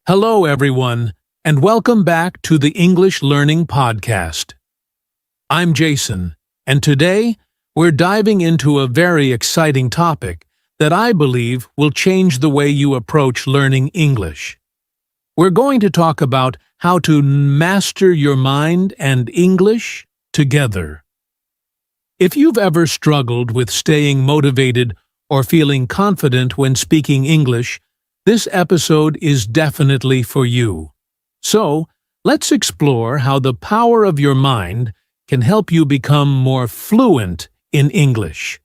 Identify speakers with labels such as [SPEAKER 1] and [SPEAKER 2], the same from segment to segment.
[SPEAKER 1] Hello, everyone, and welcome back to the English Learning Podcast. I'm Jason, and today we're diving into a very exciting topic that I believe will change the way you approach learning English. We're going to talk about how to master your mind and English together. If you've ever struggled with staying motivated or feeling confident when speaking English, this episode is definitely for you. So, let's explore how the power of your mind can help you become more fluent in English.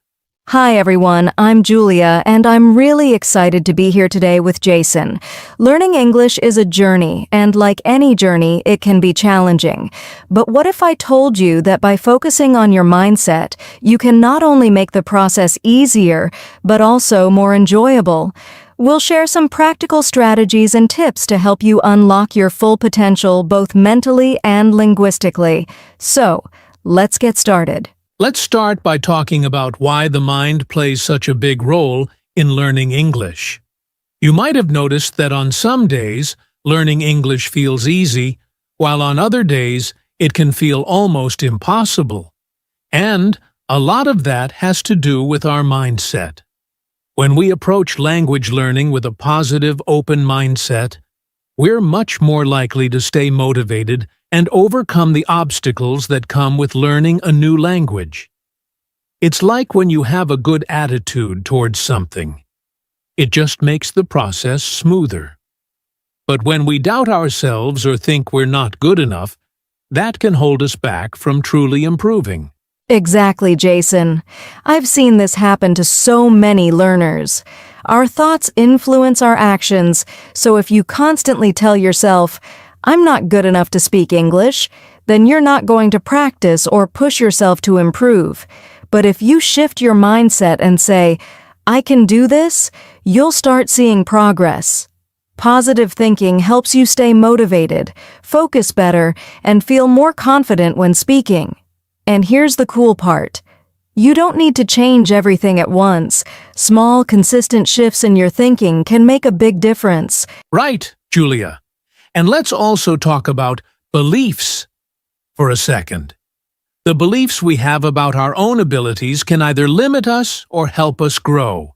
[SPEAKER 2] Hi everyone, I'm Julia, and I'm really excited to be here today with Jason. Learning English is a journey, and like any journey, it can be challenging. But what if I told you that by focusing on your mindset, you can not only make the process easier, but also more enjoyable? We'll share some practical strategies and tips to help you unlock your full potential both mentally and linguistically. So, let's get started.
[SPEAKER 1] Let's start by talking about why the mind plays such a big role in learning English. You might have noticed that on some days, learning English feels easy, while on other days, it can feel almost impossible. And a lot of that has to do with our mindset. When we approach language learning with a positive, open mindset, we're much more likely to stay motivated and overcome the obstacles that come with learning a new language. It's like when you have a good attitude towards something. It just makes the process smoother. But when we doubt ourselves or think we're not good enough, that can hold us back from truly improving.
[SPEAKER 2] Exactly, Jason. I've seen this happen to so many learners. Our thoughts influence our actions, so if you constantly tell yourself, "I'm not good enough to speak English," then you're not going to practice or push yourself to improve. But if you shift your mindset and say, "I can do this," you'll start seeing progress. Positive thinking helps you stay motivated, focus better, and feel more confident when speaking. And here's the cool part. You don't need to change everything at once. Small, consistent shifts in your thinking can make a big difference.
[SPEAKER 1] Right, Julia. And let's also talk about beliefs for a second. The beliefs we have about our own abilities can either limit us or help us grow.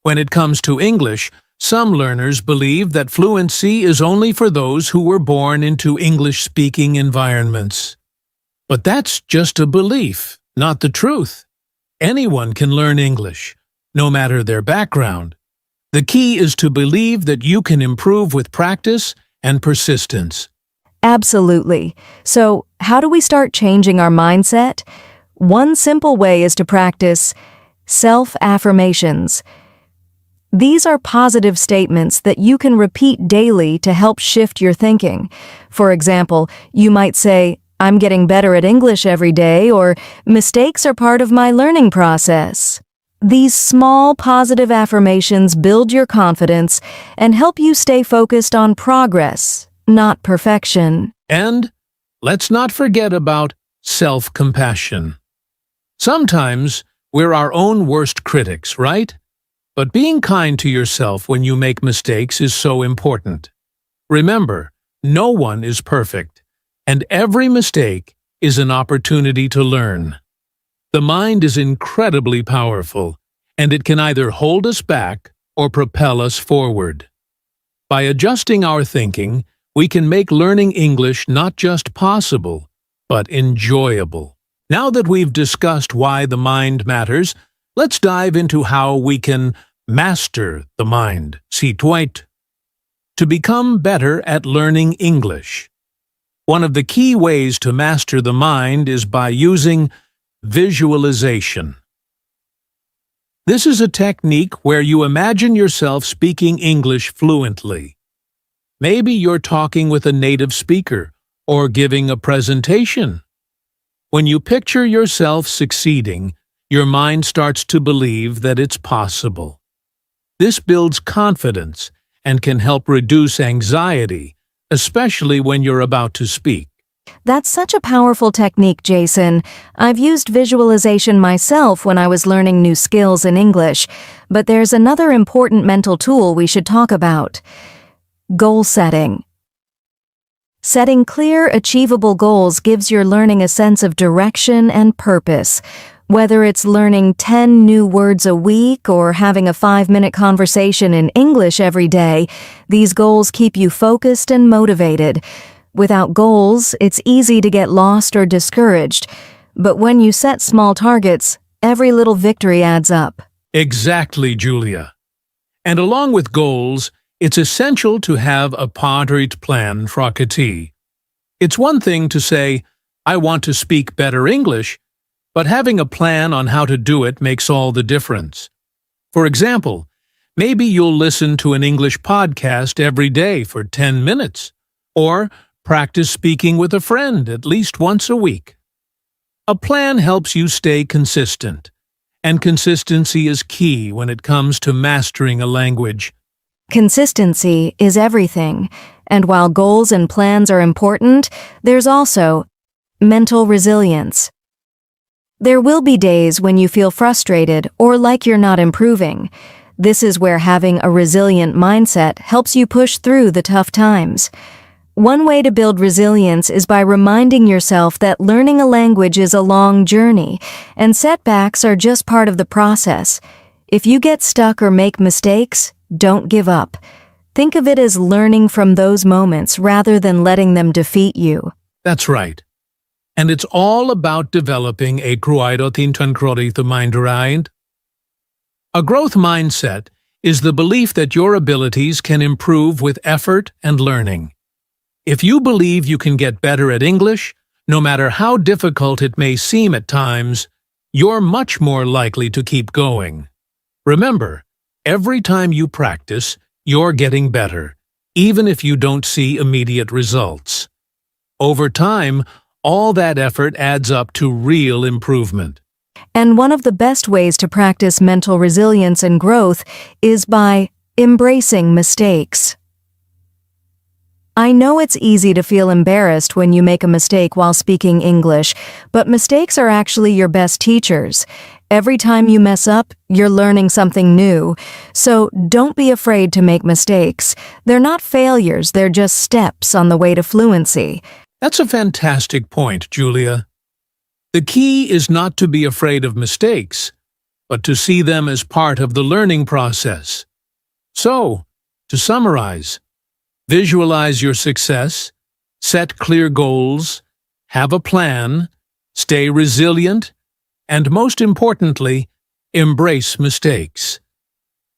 [SPEAKER 1] When it comes to English, some learners believe that fluency is only for those who were born into English-speaking environments. But that's just a belief, not the truth. Anyone can learn English, no matter their background. The key is to believe that you can improve with practice and persistence.
[SPEAKER 2] Absolutely. So, how do we start changing our mindset? One simple way is to practice self-affirmations. These are positive statements that you can repeat daily to help shift your thinking. For example, you might say, "I'm getting better at English every day," or "Mistakes are part of my learning process." These small positive affirmations build your confidence and help you stay focused on progress, not perfection.
[SPEAKER 1] And let's not forget about self-compassion. Sometimes we're our own worst critics, right? But being kind to yourself when you make mistakes is so important. Remember, no one is perfect, and every mistake is an opportunity to learn. The mind is incredibly powerful, and it can either hold us back or propel us forward. By adjusting our thinking, we can make learning English not just possible, but enjoyable. Now that we've discussed why the mind matters, let's dive into how we can master the mind. To become better at learning English. One of the key ways to master the mind is by using visualization. This is a technique where you imagine yourself speaking English fluently. Maybe you're talking with a native speaker or giving a presentation. When you picture yourself succeeding, your mind starts to believe that it's possible. This builds confidence and can help reduce anxiety, especially when you're about to speak.
[SPEAKER 2] That's such a powerful technique, Jason. I've used visualization myself when I was learning new skills in English, but there's another important mental tool we should talk about. Goal setting. Setting clear, achievable goals gives your learning a sense of direction and purpose. Whether it's learning 10 new words a week or having a 5-minute conversation in English every day, these goals keep you focused and motivated. Without goals, it's easy to get lost or discouraged. But when you set small targets, every little victory adds up.
[SPEAKER 1] Exactly, Julia. And along with goals, it's essential to have a padraig plan frágtí. It's one thing to say, I want to speak better English, but having a plan on how to do it makes all the difference. For example, maybe you'll listen to an English podcast every day for 10 minutes, or practice speaking with a friend at least once a week. A plan helps you stay consistent, and consistency is key when it comes to mastering a language.
[SPEAKER 2] Consistency is everything, and while goals and plans are important, there's also mental resilience. There will be days when you feel frustrated or like you're not improving. This is where having a resilient mindset helps you push through the tough times. One way to build resilience is by reminding yourself that learning a language is a long journey, and setbacks are just part of the process. If you get stuck or make mistakes, don't give up. Think of it as learning from those moments rather than letting them defeat you.
[SPEAKER 1] That's right. And it's all about developing a growth mind. A growth mindset is the belief that your abilities can improve with effort and learning. If you believe you can get better at English, no matter how difficult it may seem at times, you're much more likely to keep going. Remember, every time you practice, you're getting better, even if you don't see immediate results. Over time, all that effort adds up to real improvement.
[SPEAKER 2] And one of the best ways to practice mental resilience and growth is by embracing mistakes. I know it's easy to feel embarrassed when you make a mistake while speaking English, but mistakes are actually your best teachers. Every time you mess up, you're learning something new. So don't be afraid to make mistakes. They're not failures, they're just steps on the way to fluency.
[SPEAKER 1] That's a fantastic point, Julia. The key is not to be afraid of mistakes, but to see them as part of the learning process. So, to summarize, visualize your success, set clear goals, have a plan, stay resilient, and most importantly, embrace mistakes.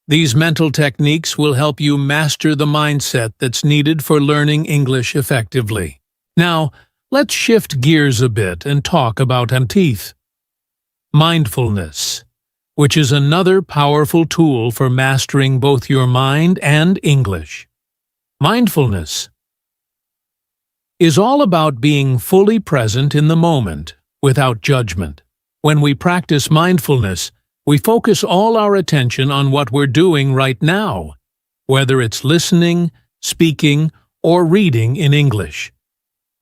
[SPEAKER 1] These mental techniques will help you master the mindset that's needed for learning English effectively. Now, let's shift gears a bit and talk about mindfulness, which is another powerful tool for mastering both your mind and English. Mindfulness is all about being fully present in the moment, without judgment. When we practice mindfulness, we focus all our attention on what we're doing right now, whether it's listening, speaking, or reading in English.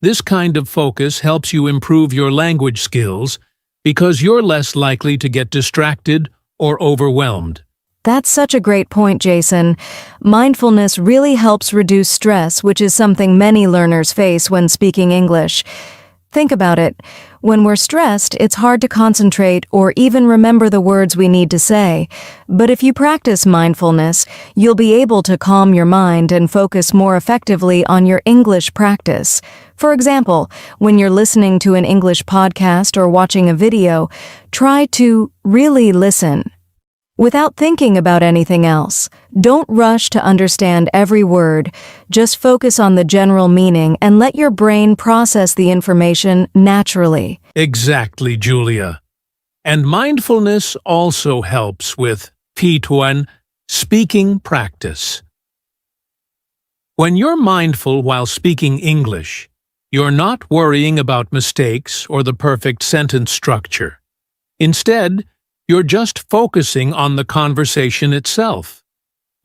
[SPEAKER 1] This kind of focus helps you improve your language skills because you're less likely to get distracted or overwhelmed.
[SPEAKER 2] That's such a great point, Jason. Mindfulness really helps reduce stress, which is something many learners face when speaking English. Think about it. When we're stressed, it's hard to concentrate or even remember the words we need to say. But if you practice mindfulness, you'll be able to calm your mind and focus more effectively on your English practice. For example, when you're listening to an English podcast or watching a video, try to really listen without thinking about anything else. Don't rush to understand every word. Just focus on the general meaning and let your brain process the information naturally.
[SPEAKER 1] Exactly, Julia. And mindfulness also helps with speaking practice. When you're mindful while speaking English, you're not worrying about mistakes or the perfect sentence structure. Instead, you're just focusing on the conversation itself,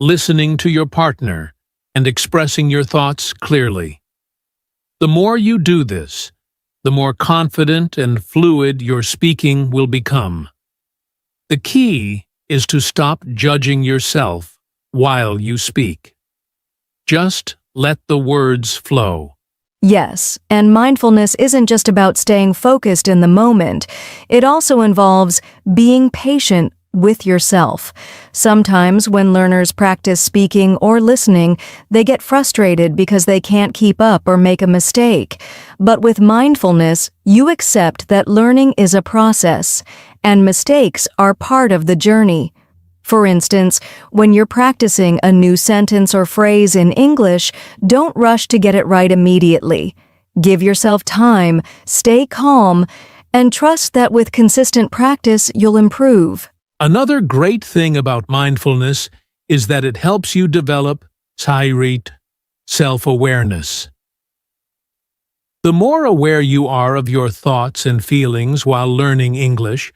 [SPEAKER 1] listening to your partner, and expressing your thoughts clearly. The more you do this, the more confident and fluid your speaking will become. The key is to stop judging yourself while you speak. Just let the words flow.
[SPEAKER 2] Yes, and mindfulness isn't just about staying focused in the moment. It also involves being patient with yourself. Sometimes when learners practice speaking or listening, they get frustrated because they can't keep up or make a mistake. But with mindfulness, you accept that learning is a process, and mistakes are part of the journey. For instance, when you're practicing a new sentence or phrase in English, don't rush to get it right immediately. Give yourself time, stay calm, and trust that with consistent practice, you'll improve.
[SPEAKER 1] Another great thing about mindfulness is that it helps you develop self-awareness. The more aware you are of your thoughts and feelings while learning English,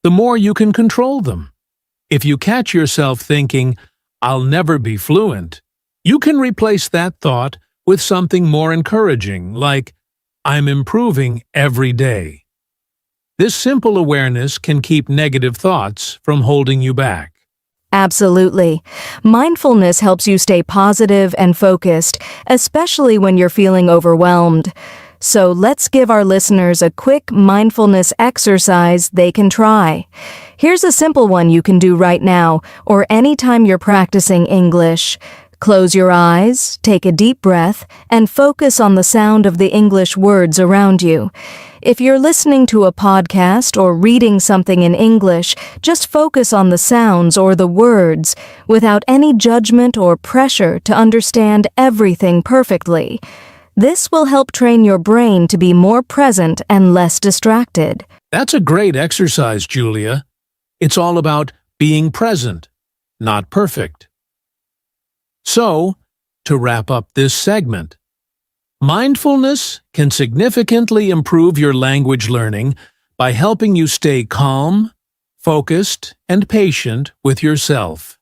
[SPEAKER 1] the more you can control them. If you catch yourself thinking, "I'll never be fluent," you can replace that thought with something more encouraging, like, "I'm improving every day." This simple awareness can keep negative thoughts from holding you back.
[SPEAKER 2] Absolutely. Mindfulness helps you stay positive and focused, especially when you're feeling overwhelmed. So let's give our listeners a quick mindfulness exercise they can try. Here's a simple one you can do right now, or anytime you're practicing English. Close your eyes, take a deep breath, and focus on the sound of the English words around you. If you're listening to a podcast or reading something in English, just focus on the sounds or the words, without any judgment or pressure to understand everything perfectly. This will help train your brain to be more present and less distracted.
[SPEAKER 1] That's a great exercise, Julia. It's all about being present, not perfect. So, to wrap up this segment, mindfulness can significantly improve your language learning by helping you stay calm, focused, and patient with yourself.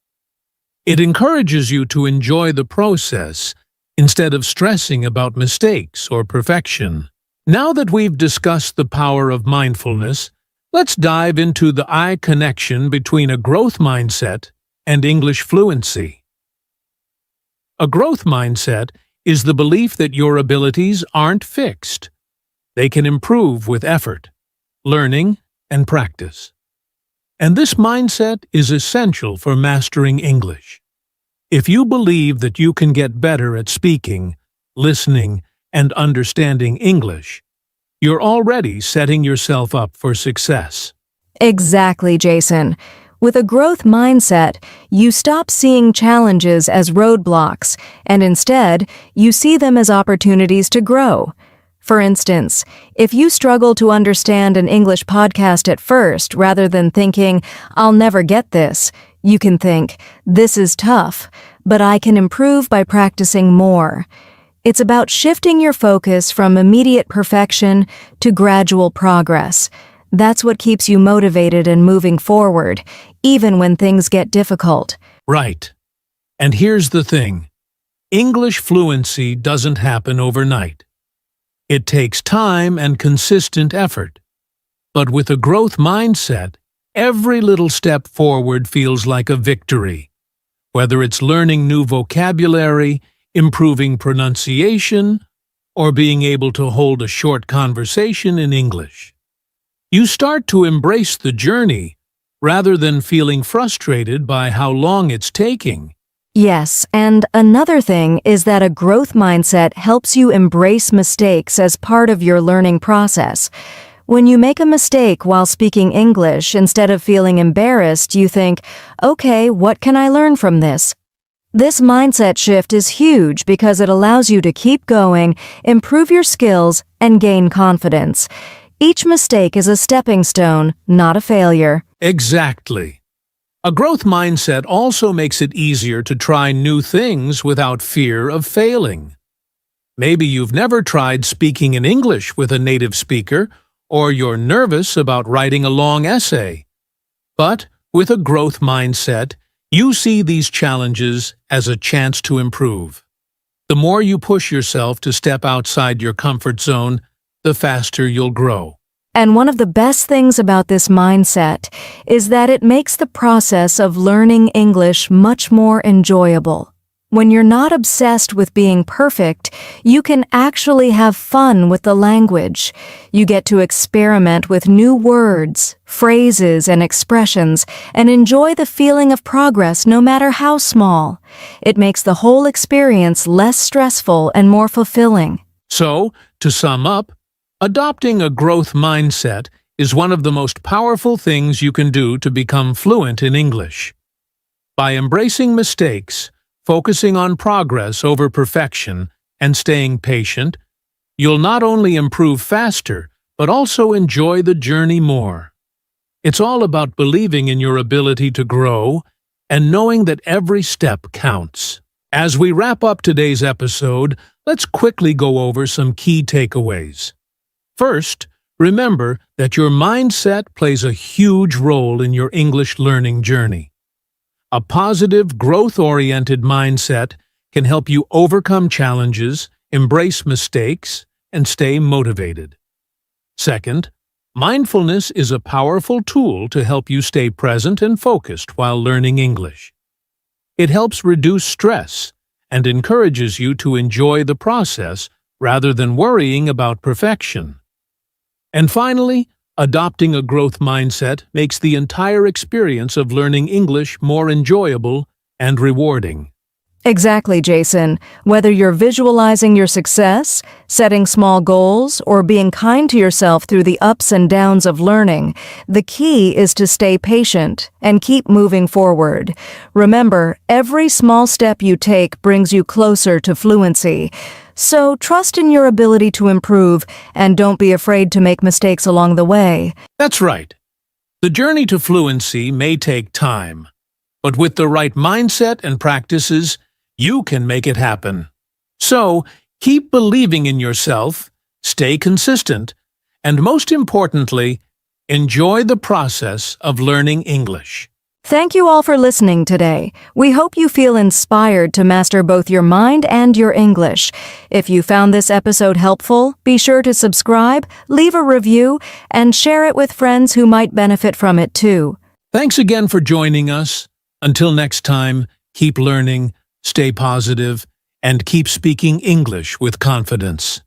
[SPEAKER 1] It encourages you to enjoy the process instead of stressing about mistakes or perfection. Now that we've discussed the power of mindfulness, let's dive into the eye connection between a growth mindset and English fluency. A growth mindset is the belief that your abilities aren't fixed. They can improve with effort, learning, and practice. And this mindset is essential for mastering English. If you believe that you can get better at speaking, listening, and understanding English, you're already setting yourself up for success.
[SPEAKER 2] Exactly, Jason. With a growth mindset, you stop seeing challenges as roadblocks, and instead, you see them as opportunities to grow. For instance, if you struggle to understand an English podcast at first rather than thinking, "I'll never get this," you can think, "This is tough, but I can improve by practicing more." It's about shifting your focus from immediate perfection to gradual progress. That's what keeps you motivated and moving forward, even when things get difficult.
[SPEAKER 1] Right. And here's the thing. English fluency doesn't happen overnight. It takes time and consistent effort. But with a growth mindset, every little step forward feels like a victory. Whether it's learning new vocabulary, improving pronunciation, or being able to hold a short conversation in English. You start to embrace the journey rather than feeling frustrated by how long it's taking.
[SPEAKER 2] Yes, and another thing is that a growth mindset helps you embrace mistakes as part of your learning process. When you make a mistake while speaking English, instead of feeling embarrassed, you think, "Okay, what can I learn from this?" This mindset shift is huge because it allows you to keep going, improve your skills, and gain confidence. Each mistake is a stepping stone, not a failure.
[SPEAKER 1] Exactly. A growth mindset also makes it easier to try new things without fear of failing. Maybe you've never tried speaking in English with a native speaker, or you're nervous about writing a long essay. But with a growth mindset, you see these challenges as a chance to improve. The more you push yourself to step outside your comfort zone, the faster you'll grow.
[SPEAKER 2] And one of the best things about this mindset is that it makes the process of learning English much more enjoyable. When you're not obsessed with being perfect, you can actually have fun with the language. You get to experiment with new words, phrases, and expressions, and enjoy the feeling of progress no matter how small. It makes the whole experience less stressful and more fulfilling.
[SPEAKER 1] So, to sum up, adopting a growth mindset is one of the most powerful things you can do to become fluent in English. By embracing mistakes, focusing on progress over perfection, and staying patient, you'll not only improve faster, but also enjoy the journey more. It's all about believing in your ability to grow and knowing that every step counts. As we wrap up today's episode, let's quickly go over some key takeaways. First, remember that your mindset plays a huge role in your English learning journey. A positive, growth-oriented mindset can help you overcome challenges, embrace mistakes, and stay motivated. Second, mindfulness is a powerful tool to help you stay present and focused while learning English. It helps reduce stress and encourages you to enjoy the process rather than worrying about perfection. And finally, adopting a growth mindset makes the entire experience of learning English more enjoyable and rewarding.
[SPEAKER 2] Exactly, Jason. Whether you're visualizing your success, setting small goals, or being kind to yourself through the ups and downs of learning, the key is to stay patient and keep moving forward. Remember, every small step you take brings you closer to fluency. So trust in your ability to improve and don't be afraid to make mistakes along the way.
[SPEAKER 1] That's right. The journey to fluency may take time, but with the right mindset and practices, you can make it happen. So, keep believing in yourself, stay consistent, and most importantly, enjoy the process of learning English.
[SPEAKER 2] Thank you all for listening today. We hope you feel inspired to master both your mind and your English. If you found this episode helpful, be sure to subscribe, leave a review, and share it with friends who might benefit from it too.
[SPEAKER 1] Thanks again for joining us. Until next time, keep learning, stay positive, and keep speaking English with confidence.